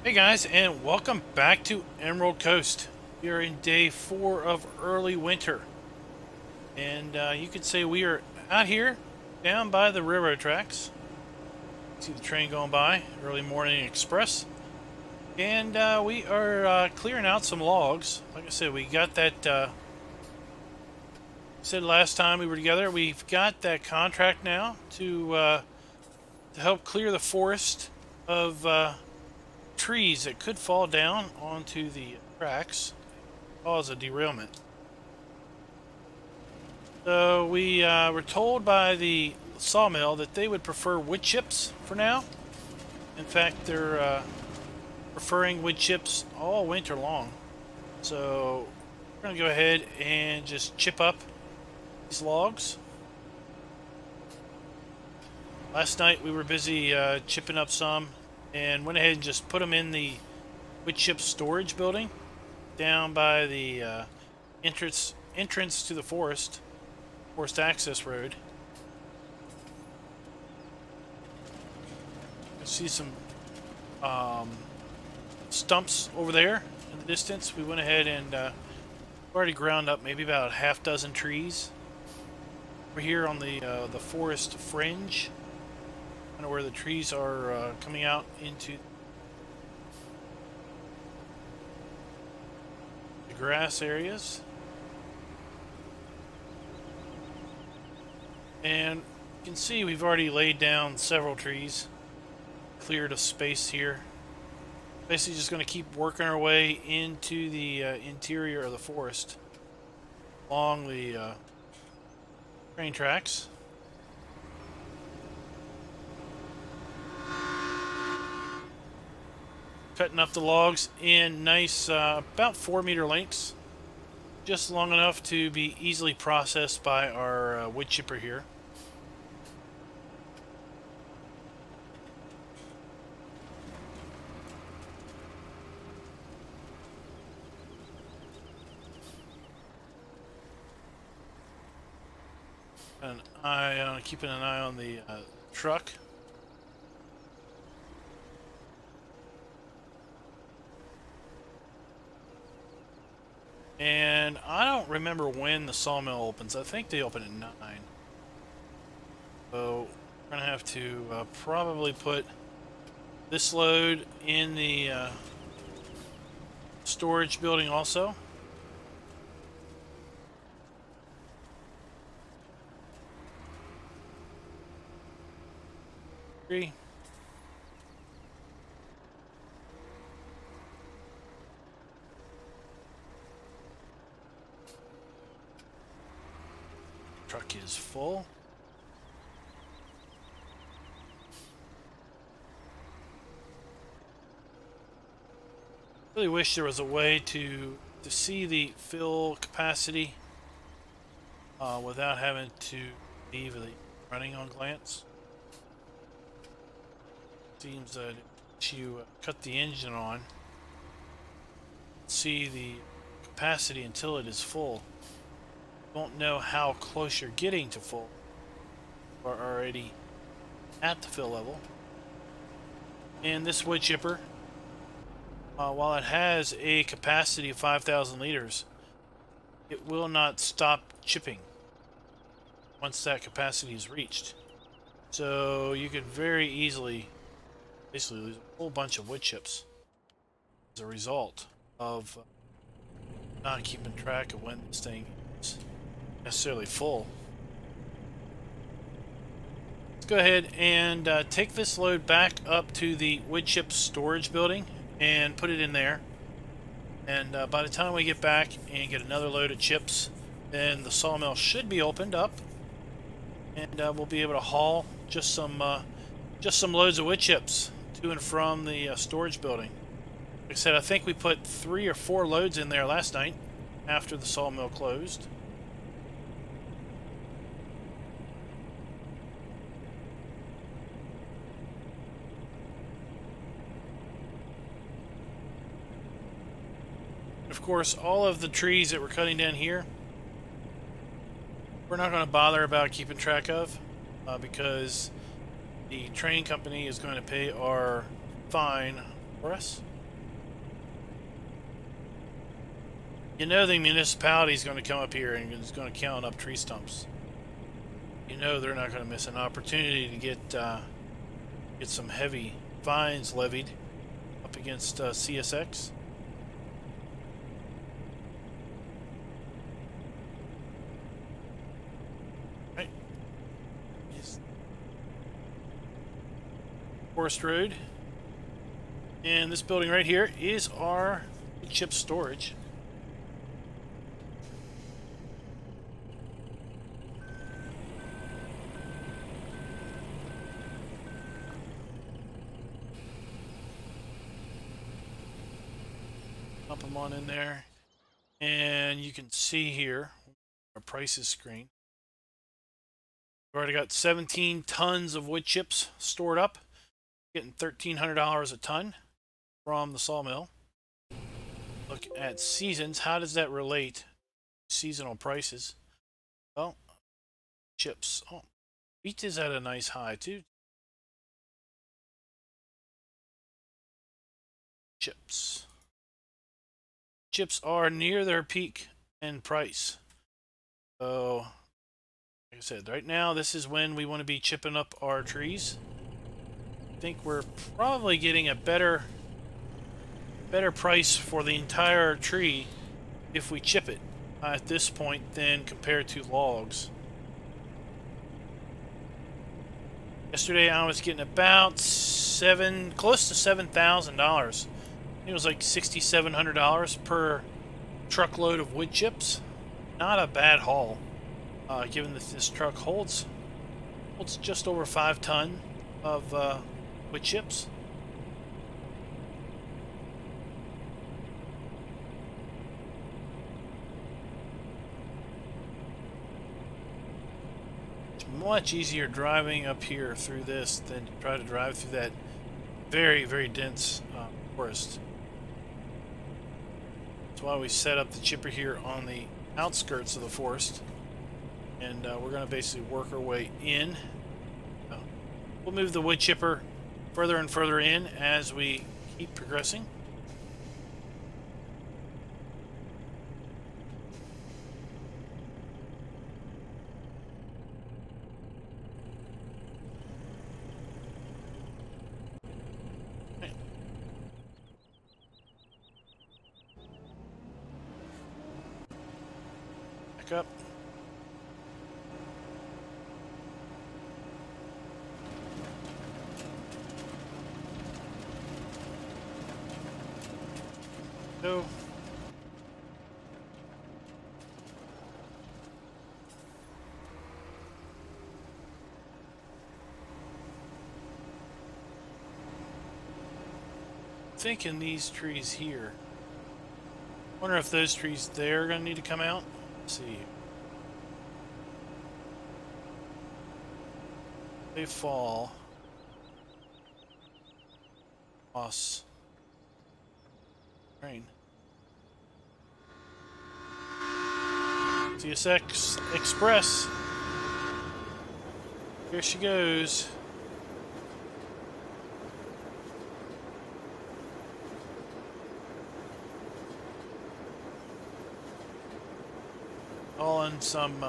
Hey guys, and welcome back to Emerald Coast. We are in day 4 of early winter, and you could say we are out here down by the railroad tracks. See the train going by, early morning express, and we are clearing out some logs. Like I said, we got that. Said last time we were together, we've got that contract now to help clear the forest of trees that could fall down onto the tracks and cause a derailment. So we were told by the sawmill that they would prefer wood chips for now. In fact, they're preferring wood chips all winter long. So we're going to go ahead and just chip up these logs. Last night we were busy chipping up some and went ahead and just put them in the wood chip storage building down by the entrance to the forest access road. You can see some stumps over there in the distance. We went ahead and already ground up maybe about a half dozen trees. We're here on the forest fringe, kind of where the trees are coming out into the grass areas. And you can see we've already laid down several trees, cleared a space here. Basically just going to keep working our way into the interior of the forest along the train tracks. Cutting up the logs in nice about 4-meter lengths, just long enough to be easily processed by our wood chipper here. Keeping an eye on the truck. And I don't remember when the sawmill opens. I think they open at 9. So we're gonna have to probably put this load in the storage building also. Truck is full. Really wish there was a way to see the fill capacity without having to leave the running on glance. Seems that if you cut the engine on, see the capacity until it is full. You won't know how close you're getting to full or already at the fill level. And this wood chipper, while it has a capacity of 5,000 liters, it will not stop chipping once that capacity is reached. So you could very easily basically lose a whole bunch of wood chips as a result of not keeping track of when this thing is necessarily full. Let's go ahead and take this load back up to the wood chip storage building and put it in there. And by the time we get back and get another load of chips, then the sawmill should be opened up, and we'll be able to haul just some loads of wood chips to and from the storage building. Like I said, I think we put 3 or 4 loads in there last night after the sawmill closed. Of course, all of the trees that we're cutting down here, we're not going to bother about keeping track of because the train company is going to pay our fine for us. You know the municipality is going to come up here and is going to count up tree stumps. You know they're not going to miss an opportunity to get some heavy fines levied up against CSX. Right. Forest Road. And this building right here is our chip storage. Dump them on in there. And you can see here our prices screen. We've already got 17 tons of wood chips stored up, getting $1,300 a ton from the sawmill. Look at seasons. How does that relate to seasonal prices? Well, chips. Oh, wheat is at a nice high too. Chips. Chips are near their peak in price. So, like I said, right now this is when we want to be chipping up our trees. I think we're probably getting a better price for the entire tree if we chip it at this point than compared to logs. Yesterday I was getting about close to $7,000. It was like $6,700 per truckload of wood chips. Not a bad haul, given that this truck holds just over 5 tons of wood chips. It's much easier driving up here through this than to try to drive through that very, very dense forest. That's why we set up the chipper here on the outskirts of the forest, and we're going to basically work our way in. We'll move the wood chipper further and further in as we keep progressing. Okay. Back up. Go. Thinking these trees here. Wonder if those trees there are going to need to come out. Let's see. They fall. Moss. Rain. CSX Express. Here she goes. Hauling some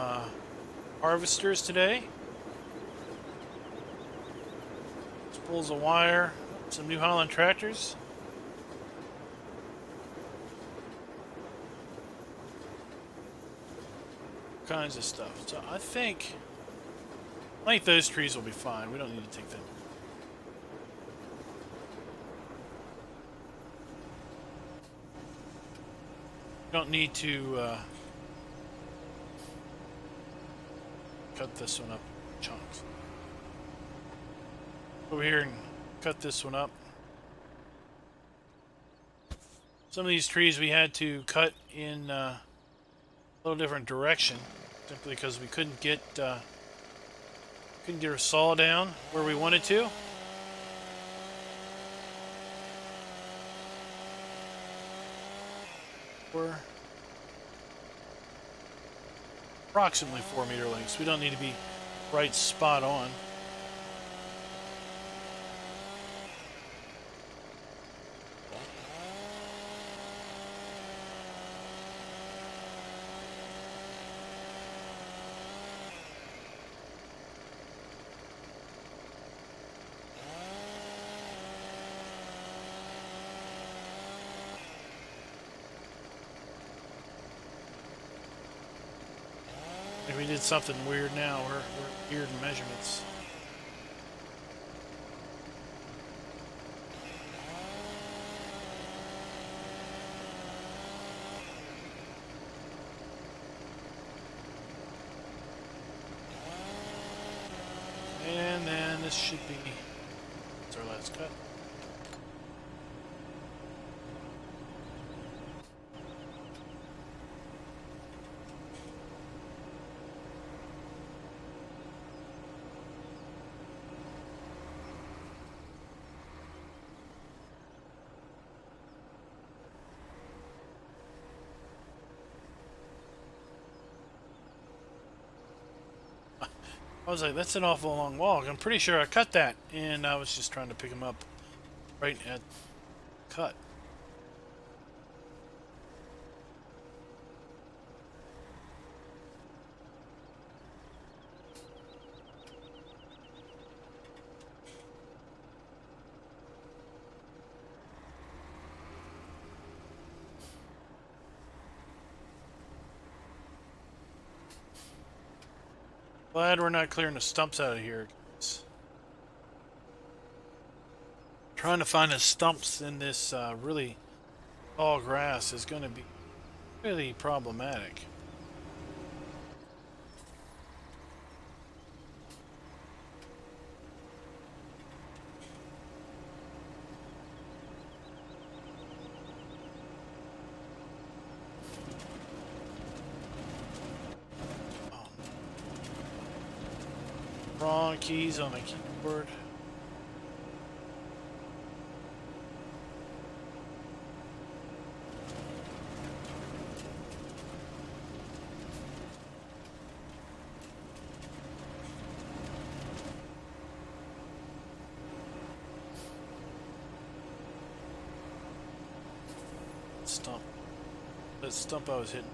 harvesters today. Spools of wire. Some New Holland tractors. Kinds of stuff. So I think those trees will be fine. We don't need to take them. Don't need to cut this one up in chunks. Over here and cut this one up. Some of these trees we had to cut in a little different direction, simply because we couldn't get our saw down where we wanted to. We're approximately 4 meter lengths. We don't need to be right spot on. We did something weird now. We're weird in measurements. And then this should be, that's our last cut. I was like, that's an awful long walk. I'm pretty sure I cut that, and I was just trying to pick him up right at cut. Glad we're not clearing the stumps out of here. Trying to find the stumps in this really tall grass is going to be really problematic. Wrong keys on the keyboard. Stump. That stump I was hitting.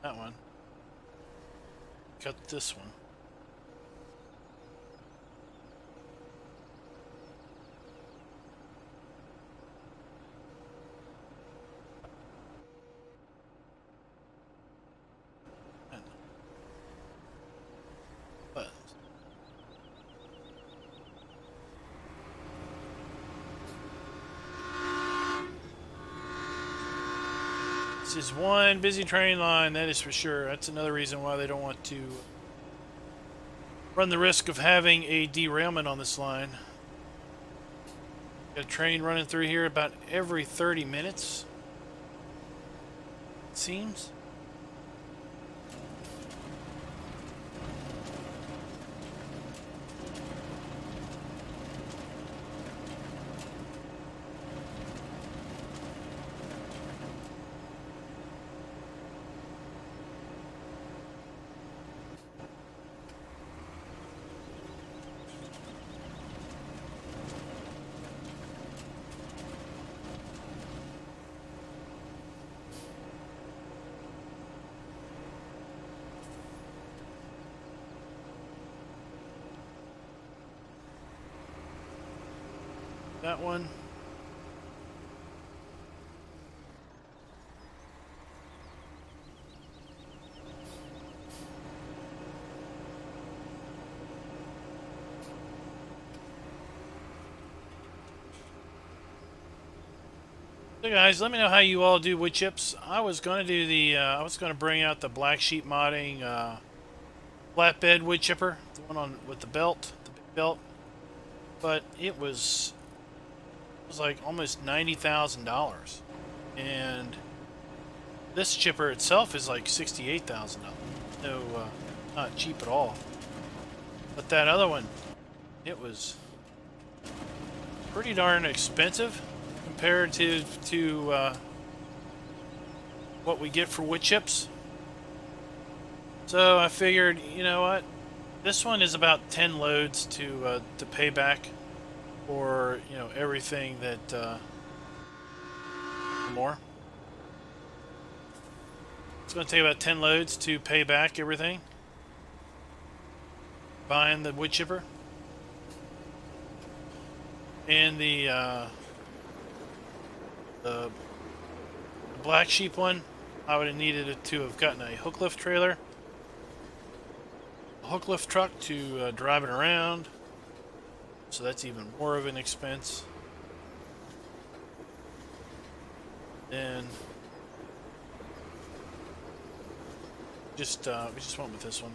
That one. Cut this one. But this is one busy train line, that is for sure. That's another reason why they don't want to run the risk of having a derailment on this line. Got a train running through here about every 30 minutes, it seems. That one. So guys, let me know how you all do wood chips. I was going to do the, I was going to bring out the black sheep modding flatbed wood chipper, the one on with the belt, the big belt, but it was like almost $90,000, and this chipper itself is like $68,000. No, not cheap at all. But that other one, it was pretty darn expensive compared to what we get for wood chips. So I figured, you know what, this one is about 10 loads to pay back for, you know, everything that more. It's going to take about 10 loads to pay back everything. buying the wood chipper. And the black sheep one, I would have needed it to have gotten a hook lift trailer, a hook lift truck to drive it around, so that's even more of an expense. Then we just went with this one,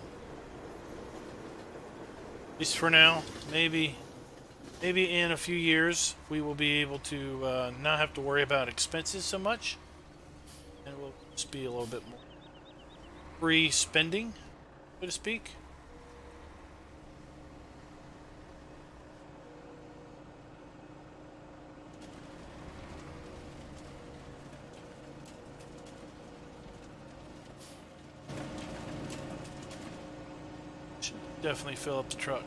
at least for now. Maybe in a few years we will be able to not have to worry about expenses so much, and we'll just be a little bit more free spending, so to speak. Should definitely fill up the truck.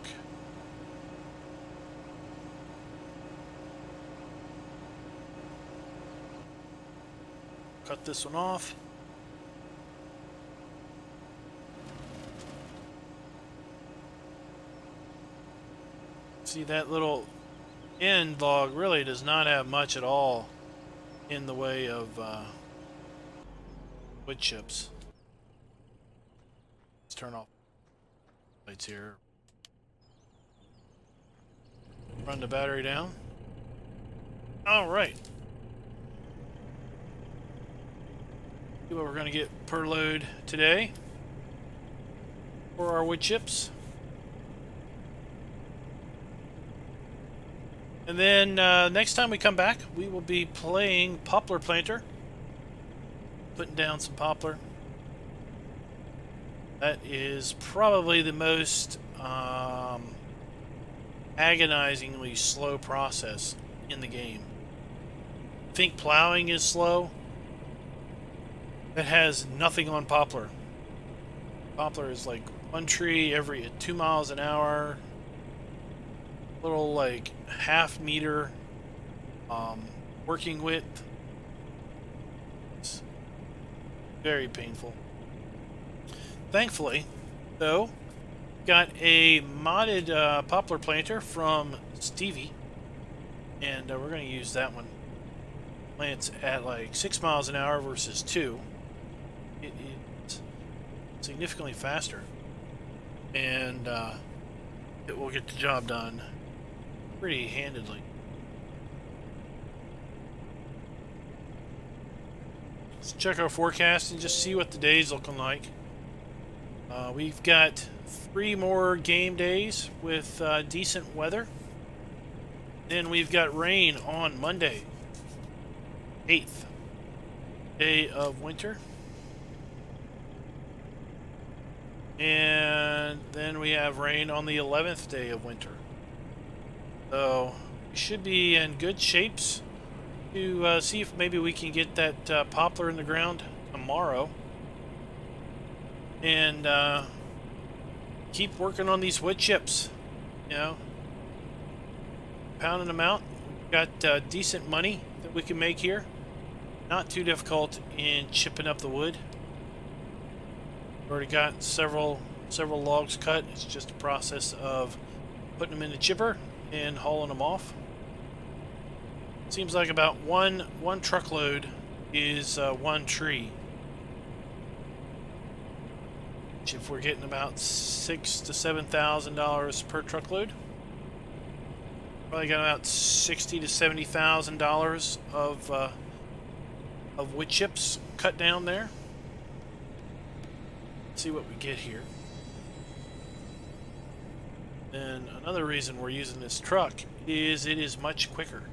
Cut this one off. See, that little end log really does not have much at all in the way of wood chips. Let's turn off lights here. Run the battery down. All right. See what we're going to get per load today for our wood chips. And then next time we come back, we will be playing poplar planter, putting down some poplar. That is probably the most agonizingly slow process in the game. I think plowing is slow. It has nothing on poplar. Poplar is like one tree every 2 miles an hour. Little like half-meter working width. It's very painful. Thankfully, though, got a modded poplar planter from Stevie, and we're going to use that one. Plants at like 6 miles an hour versus 2. It is significantly faster, and it will get the job done pretty handedly. Let's check our forecast and just see what the day's looking like. We've got 3 more game days with decent weather. Then we've got rain on Monday, 8th day of winter. And then we have rain on the 11th day of winter. So we should be in good shapes to see if maybe we can get that poplar in the ground tomorrow. And keep working on these wood chips. You know, pounding them out. We've got decent money that we can make here. Not too difficult in chipping up the wood. Already got several logs cut. It's just a process of putting them in the chipper and hauling them off. Seems like about one truckload is one tree. Which if we're getting about $6,000 to $7,000 per truckload, probably got about $60,000 to $70,000 of wood chips cut down there. See what we get here. And another reason we're using this truck is it is much quicker to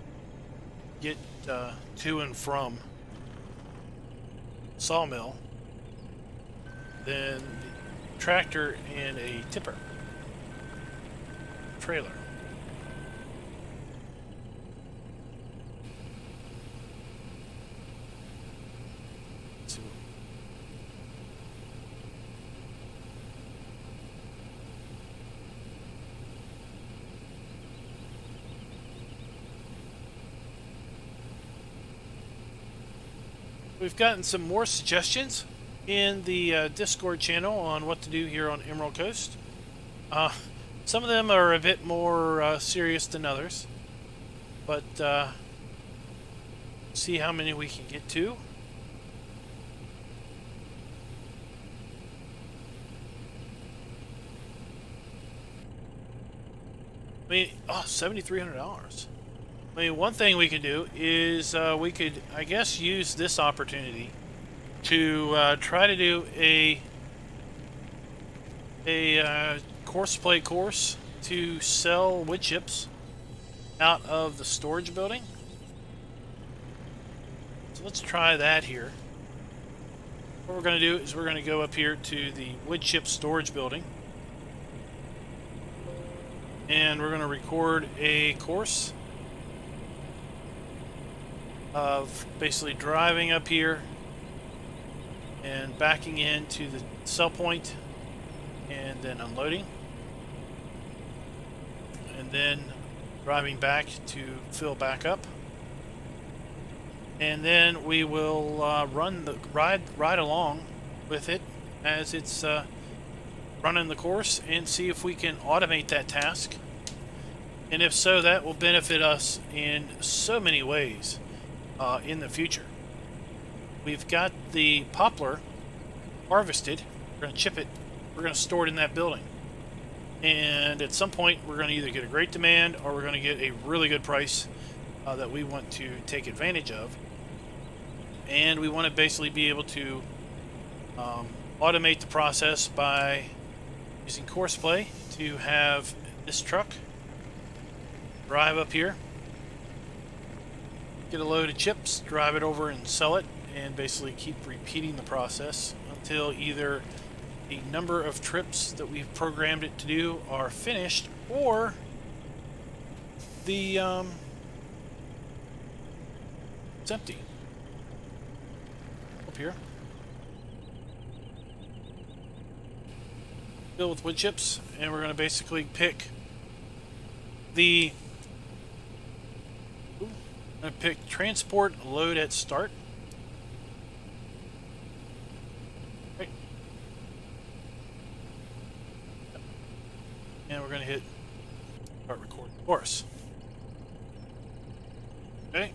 get to and from sawmill than the tractor and a tipper trailer. We've gotten some more suggestions in the Discord channel on what to do here on Emerald Coast. Some of them are a bit more serious than others, but see how many we can get to. I mean, oh, $7,300. I mean, one thing we could do is we could, I guess, use this opportunity to try to do a course play course to sell wood chips out of the storage building. So let's try that here. What we're going to do is we're going to go up here to the wood chip storage building, and we're going to record a course of basically driving up here and backing into the sell point and then unloading, and then driving back to fill back up, and then we will ride along with it as it's running the course and see if we can automate that task. And if so, that will benefit us in so many ways in the future. We've got the poplar harvested. We're going to chip it. We're going to store it in that building. And at some point, we're going to either get a great demand or we're going to get a really good price that we want to take advantage of. And we want to basically be able to automate the process by using courseplay to have this truck drive up here, get a load of chips, drive it over and sell it, and basically keep repeating the process until either the number of trips that we've programmed it to do are finished, or the it's empty. Up here, fill with wood chips, and we're going to basically pick the transport load at start. Right. And we're going to hit start recording course. Okay.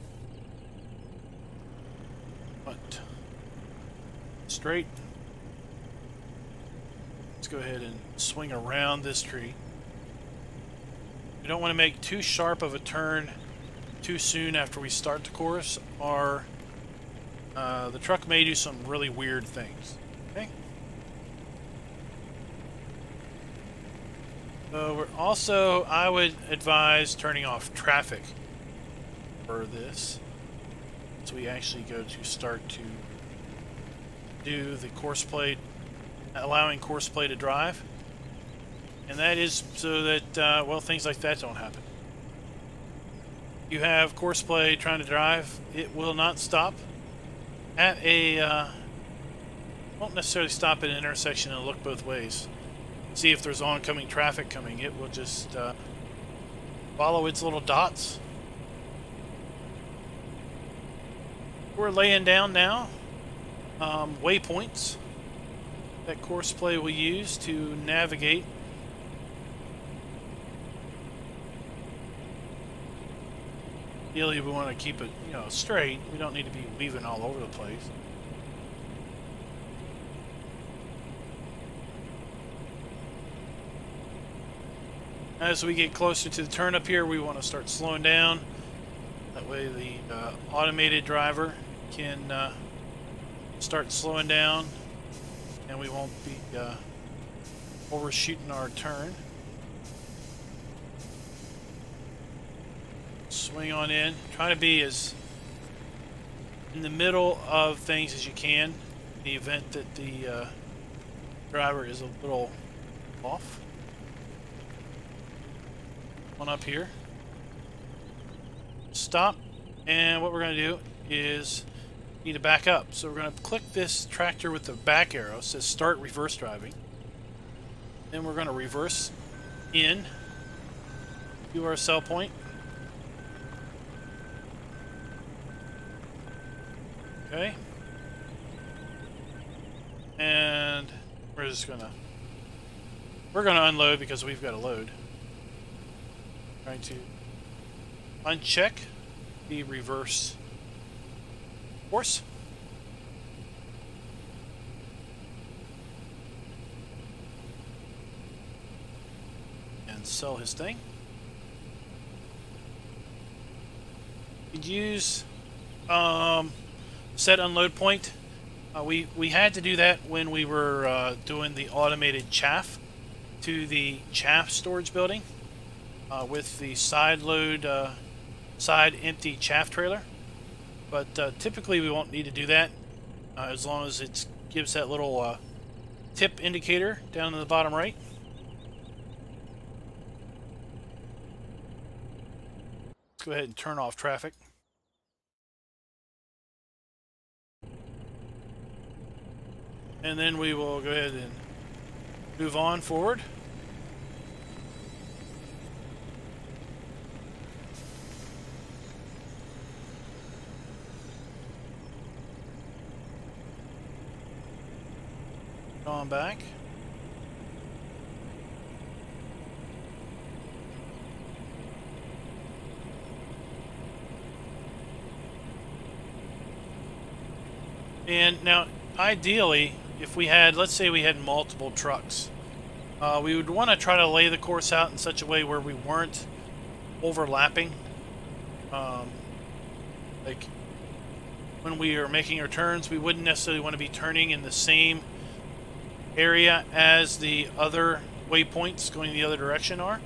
But straight. Let's go ahead and swing around this tree. We don't want to make too sharp of a turn too soon after we start the course, or the truck may do some really weird things. Okay. So we're also, I would advise turning off traffic for this, so we actually go to start to do the course play, allowing course play to drive, and that is so that well, things like that don't happen. You have course play trying to drive, it will not stop at a won't necessarily stop at an intersection and look both ways, see if there's oncoming traffic coming. It will just follow its little dots. We're laying down now waypoints that course play will use to navigate. Ideally, we want to keep it, you know, straight. We don't need to be weaving all over the place. As we get closer to the turn up here, we want to start slowing down. That way the automated driver can start slowing down and we won't be overshooting our turn. Swing on in. Try to be as in the middle of things as you can in the event that the driver is a little off. One up here. Stop. And what we're going to do is need to back up. So we're going to click this tractor with the back arrow. It says start reverse driving. Then we're going to reverse in to our sell point. Okay. And we're We're going to unload because we've got a load. Trying to uncheck the reverse course. And sell his thing. Could use set unload point. We had to do that when we were doing the automated chaff to the chaff storage building with the side load, side empty chaff trailer. But typically we won't need to do that as long as it gives that little tip indicator down in the bottom right. Let's go ahead and turn off traffic. And then we will go ahead and move on forward. On back. And now, ideally, if we had, let's say we had multiple trucks, we would want to try to lay the course out in such a way where we weren't overlapping. Like when we are making our turns, we wouldn't necessarily want to be turning in the same area as the other waypoints going the other direction are.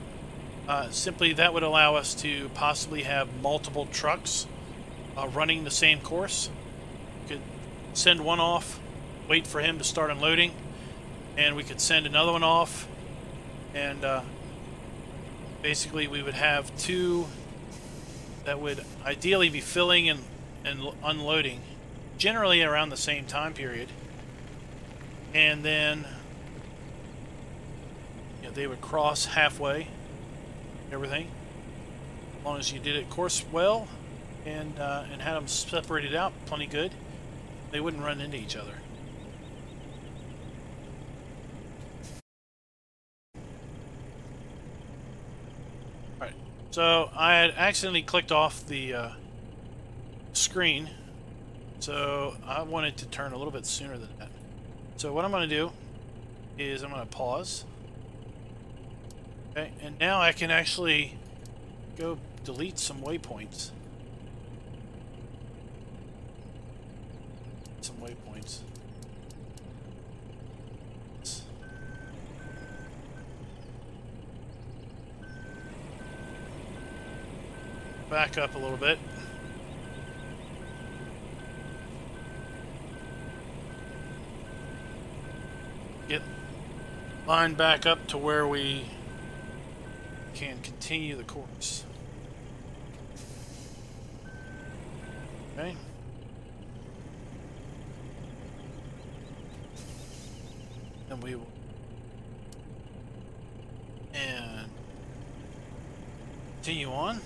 Simply that would allow us to possibly have multiple trucks running the same course. We could send one off, wait for him to start unloading, and we could send another one off, and basically we would have two that would ideally be filling and unloading generally around the same time period, and then they would cross halfway, everything, as long as you did it course well and had them separated out plenty good, they wouldn't run into each other. Alright, so I had accidentally clicked off the screen, so I wanted to turn a little bit sooner than that. So what I'm going to do is I'm going to pause. Okay, and now I can actually go delete some waypoints. Some waypoints. Back up a little bit. Get lined back up to where we can continue the course. Okay. Then we will and continue on.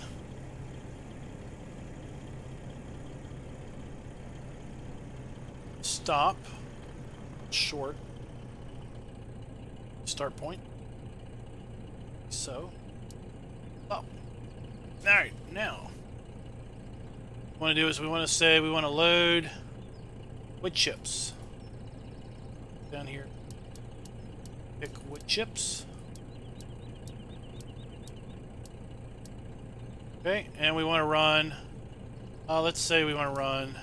Stop. Short. Start point. So. Oh. Alright, now. What we want to do is we want to say we want to load wood chips. Down here. Pick wood chips. Okay, and we want to run, let's say we want to run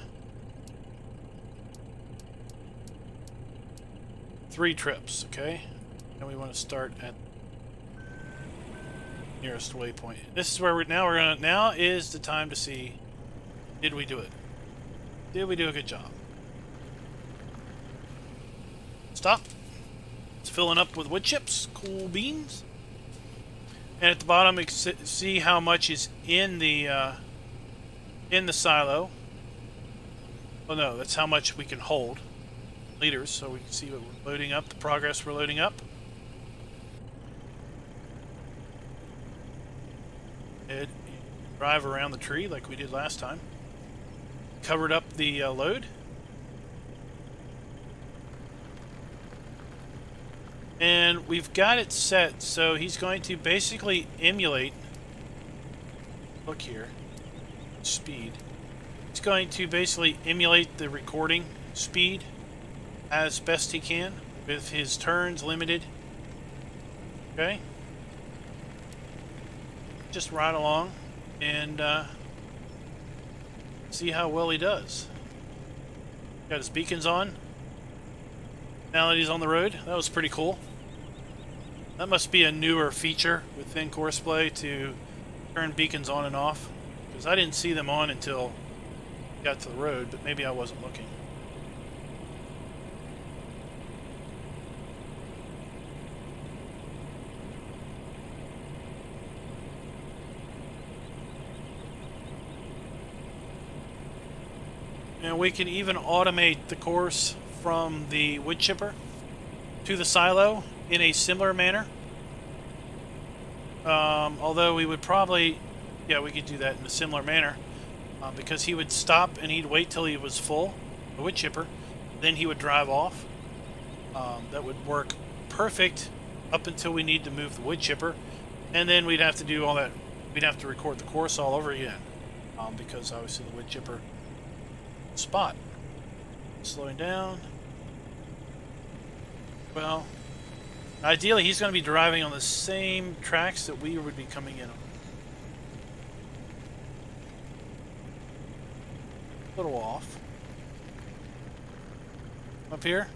3 trips, okay? And we want to start at nearest waypoint. This is where now is the time to see, did we do it? Did we do a good job? Stop. It's filling up with wood chips, cool beans. And at the bottom, you can see how much is in the silo. Oh no, that's how much we can hold. Liters, so we can see what we're loading up, the progress we're loading up. And drive around the tree like we did last time. Covered up the load. And we've got it set so he's going to basically emulate, look here, speed. He's going to basically emulate the recording speed as best he can with his turns limited. Okay. Just ride along and see how well he does. Got his beacons on. Now that he's on the road, that was pretty cool. That must be a newer feature within Courseplay to turn beacons on and off, because I didn't see them on until I got to the road, but maybe I wasn't looking. And we can even automate the course from the wood chipper to the silo in a similar manner. Although we would probably, yeah, we could do that in a similar manner because he would stop and he'd wait till he was full, the wood chipper, then he would drive off. That would work perfect up until we need to move the wood chipper, and then we'd have to do all that. We'd have to record the course all over again because obviously the wood chipper spot. Slowing down. Well, ideally he's going to be driving on the same tracks that we would be coming in on. A little off. Up here.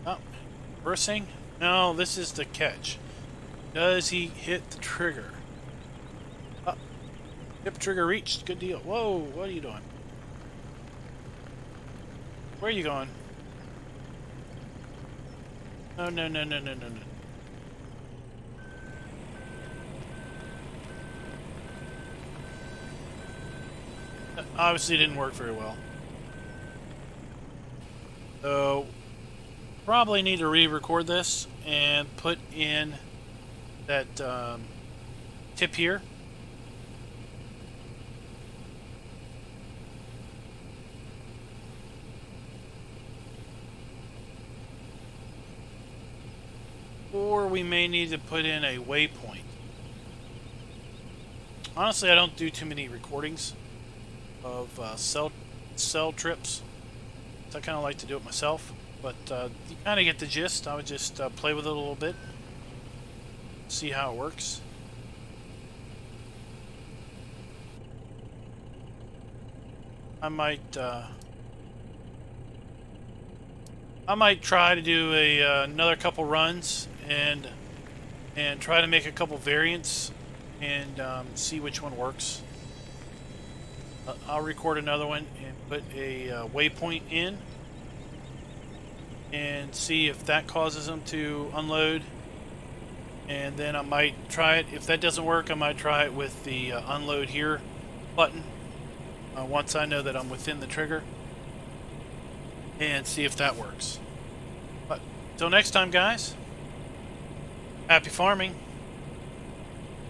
Oh, reversing. No, this is the catch. Does he hit the trigger? Hip trigger reached. Good deal. Whoa, what are you doing? Where are you going? No, no, no, no, no, no, no. That obviously didn't work very well. So, probably need to re-record this and put in that tip here. Or we may need to put in a waypoint. Honestly, I don't do too many recordings of cell trips, so I kind of like to do it myself. But you kind of get the gist. I would just play with it a little bit, see how it works. I might try to do another couple runs and try to make a couple variants and see which one works. I'll record another one and put a waypoint in and see if that causes them to unload, and then I might try it. If that doesn't work, I might try it with the unload here button once I know that I'm within the trigger, and see if that works. But till next time, guys, happy farming.